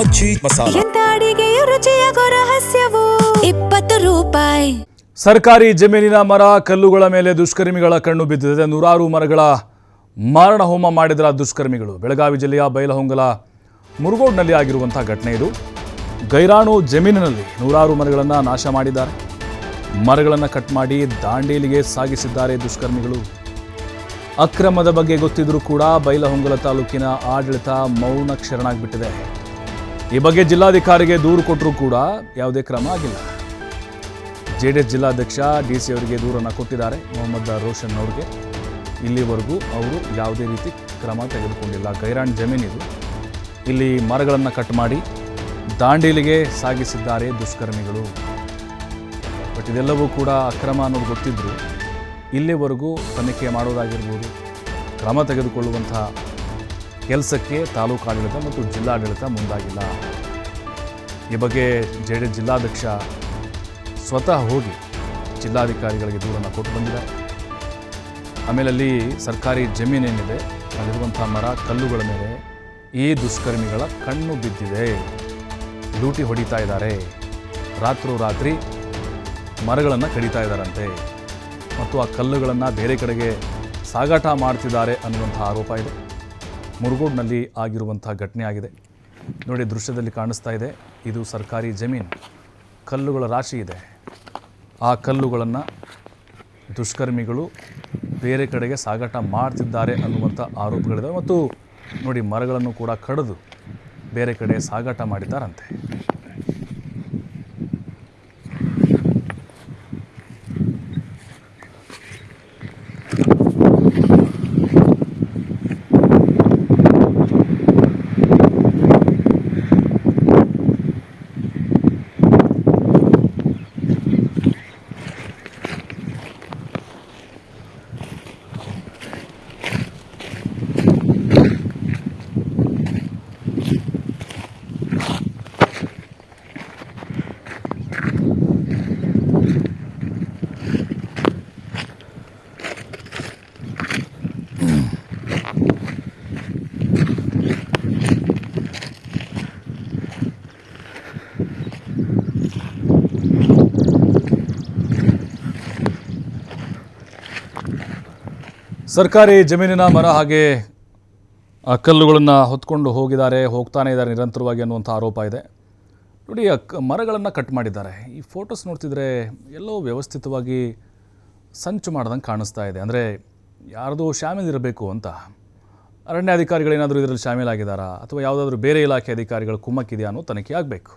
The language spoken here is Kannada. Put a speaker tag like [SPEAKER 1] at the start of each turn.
[SPEAKER 1] ಮಜ್ಜಿ ಮಸಾಲ
[SPEAKER 2] ಎಂತ ಅಡಿಗೆಯ ರುಚಿಯಾಗೋ ರಹಸ್ಯವು 20 ರೂಪಾಯಿ.
[SPEAKER 3] ಸರ್ಕಾರಿ ಜಮೀನಿನ ಮರ ಕಲ್ಲುಗಳ ಮೇಲೆ ದುಷ್ಕರ್ಮಿಗಳ ಕಣ್ಣು ಬಿದ್ದಿದೆ. ನೂರಾರು ಮರಗಳ ಮಾರಣ ಹೋಮ ಮಾಡಿದ ದುಷ್ಕರ್ಮಿಗಳು. ಬೆಳಗಾವಿ ಜಿಲ್ಲೆಯ ಬೈಲಹೊಂಗಲ ಮುರುಗೋಡ್ನಲ್ಲಿ ಆಗಿರುವಂತಹ ಘಟನೆ ಇದು. ಗೈರಾಣು ಜಮೀನಿನಲ್ಲಿ ನೂರಾರು ಮರಗಳನ್ನು ನಾಶ ಮಾಡಿದ್ದಾರೆ. ಮರಗಳನ್ನು ಕಟ್ ಮಾಡಿ ದಾಂಡೇಲಿಗೆ ಸಾಗಿಸಿದ್ದಾರೆ ದುಷ್ಕರ್ಮಿಗಳು. ಅಕ್ರಮದ ಬಗ್ಗೆ ಗೊತ್ತಿದ್ರೂ ಕೂಡ ಬೈಲಹೊಂಗಲ ತಾಲೂಕಿನ ಆಡಳಿತ ಮೌನ ಶರಣಾಗ್ಬಿಟ್ಟಿದೆ. ಈ ಬಗ್ಗೆ ಜಿಲ್ಲಾಧಿಕಾರಿಗೆ ದೂರು ಕೊಟ್ಟರೂ ಕೂಡ ಯಾವುದೇ ಕ್ರಮ ಆಗಿಲ್ಲ. ಜೆಡಿಎಸ್ ಜಿಲ್ಲಾಧ್ಯಕ್ಷ ಡಿಸಿ ಅವರಿಗೆ ದೂರನ್ನು ಕೊಟ್ಟಿದ್ದಾರೆ, ಮೊಹಮ್ಮದ್ ರೋಷನ್ ಅವರಿಗೆ. ಇಲ್ಲಿವರೆಗೂ ಅವರು ಯಾವುದೇ ರೀತಿ ಕ್ರಮ ತೆಗೆದುಕೊಂಡಿಲ್ಲ. ಗೈರಾಣ್ ಜಮೀನಿದು. ಇಲ್ಲಿ ಮರಗಳನ್ನು ಕಟ್ ಮಾಡಿ ದಾಂಡೇಲಿಗೆ ಸಾಗಿಸಿದ್ದಾರೆ ದುಷ್ಕರ್ಮಿಗಳು. ಬಟ್ ಇದೆಲ್ಲವೂ ಕೂಡ ಅಕ್ರಮ ಅನ್ನೋದು ಗೊತ್ತಿದ್ದರೂ ಇಲ್ಲಿವರೆಗೂ ತನಿಖೆ ಮಾಡೋದಾಗಿರ್ಬೋದು, ಕ್ರಮ ತೆಗೆದುಕೊಳ್ಳುವಂಥ ಕೆಲಸಕ್ಕೆ ತಾಲೂಕು ಆಡಳಿತ ಮತ್ತು ಜಿಲ್ಲಾಡಳಿತ ಮುಂದಾಗಿಲ್ಲ. ಈ ಬಗ್ಗೆ ಜೆಡಿಎಸ್ ಜಿಲ್ಲಾಧ್ಯಕ್ಷ ಸ್ವತಃ ಹೋಗಿ ಜಿಲ್ಲಾಧಿಕಾರಿಗಳಿಗೆ ದೂರನ್ನು ಕೊಟ್ಟು ಬಂದಿದ್ದಾರೆ. ಆಮೇಲೆ ಅಲ್ಲಿ ಸರ್ಕಾರಿ ಜಮೀನೇನಿದೆ, ಅಲ್ಲಿರುವಂಥ ಮರ ಕಲ್ಲುಗಳ ಮೇಲೆ ಈ ದುಷ್ಕರ್ಮಿಗಳ ಕಣ್ಣು ಬಿದ್ದಿದೆ. ಲೂಟಿ ಹೊಡಿತಾ ಇದ್ದಾರೆ. ರಾತ್ರೋರಾತ್ರಿ ಮರಗಳನ್ನು ಕಡಿತಾ ಇದ್ದಾರಂತೆ ಮತ್ತು ಆ ಕಲ್ಲುಗಳನ್ನು ಬೇರೆ ಕಡೆಗೆ ಸಾಗಾಟ ಮಾಡ್ತಿದ್ದಾರೆ ಅನ್ನುವಂಥ ಆರೋಪ ಇದೆ. ಮುರುಗೋಡ್ನಲ್ಲಿ ಆಗಿರುವಂಥ ಘಟನೆ ಆಗಿದೆ. ನೋಡಿ, ದೃಶ್ಯದಲ್ಲಿ ಕಾಣಿಸ್ತಾ ಇದೆ. ಇದು ಸರ್ಕಾರಿ ಜಮೀನು. ಕಲ್ಲುಗಳ ರಾಶಿ ಇದೆ. ಆ ಕಲ್ಲುಗಳನ್ನು ದುಷ್ಕರ್ಮಿಗಳು ಬೇರೆ ಕಡೆಗೆ ಸಾಗಾಟ ಮಾಡ್ತಿದ್ದಾರೆ ಅನ್ನುವಂಥ ಆರೋಪಗಳಿದೆ. ಮತ್ತು ನೋಡಿ, ಮರಗಳನ್ನು ಕೂಡ ಕಡಿದು ಬೇರೆ ಕಡೆ ಸಾಗಾಟ ಮಾಡಿದ್ದಾರಂತೆ. ಸರ್ಕಾರಿ ಜಮೀನಿನ ಮರ ಹಾಗೆ ಕಲ್ಲುಗಳನ್ನು ಹೊತ್ಕೊಂಡು ಹೋಗ್ತಾನೆ ಇದ್ದಾರೆ ನಿರಂತರವಾಗಿ ಅನ್ನುವಂಥ ಆರೋಪ ಇದೆ. ನೋಡಿ, ಮರಗಳನ್ನು ಕಟ್ ಮಾಡಿದ್ದಾರೆ. ಈ ಫೋಟೋಸ್ ನೋಡ್ತಿದ್ರೆ ಎಲ್ಲೋ ವ್ಯವಸ್ಥಿತವಾಗಿ ಸಂಚು ಮಾಡ್ದಂಗೆ ಕಾಣಿಸ್ತಾ ಇದೆ. ಅಂದರೆ ಯಾರ್ದು ಶಾಮೀಲಿರಬೇಕು ಅಂತ. ಅರಣ್ಯಾಧಿಕಾರಿಗಳೇನಾದರೂ ಇದರಲ್ಲಿ ಶಾಮೀಲಾಗಿದ್ದಾರಾ ಅಥವಾ ಯಾವುದಾದ್ರೂ ಬೇರೆ ಇಲಾಖೆ ಅಧಿಕಾರಿಗಳು ಕುಮ್ಮಕ್ಕಿದೆಯಾ ಅನ್ನೋ ತನಿಖೆ ಆಗಬೇಕು.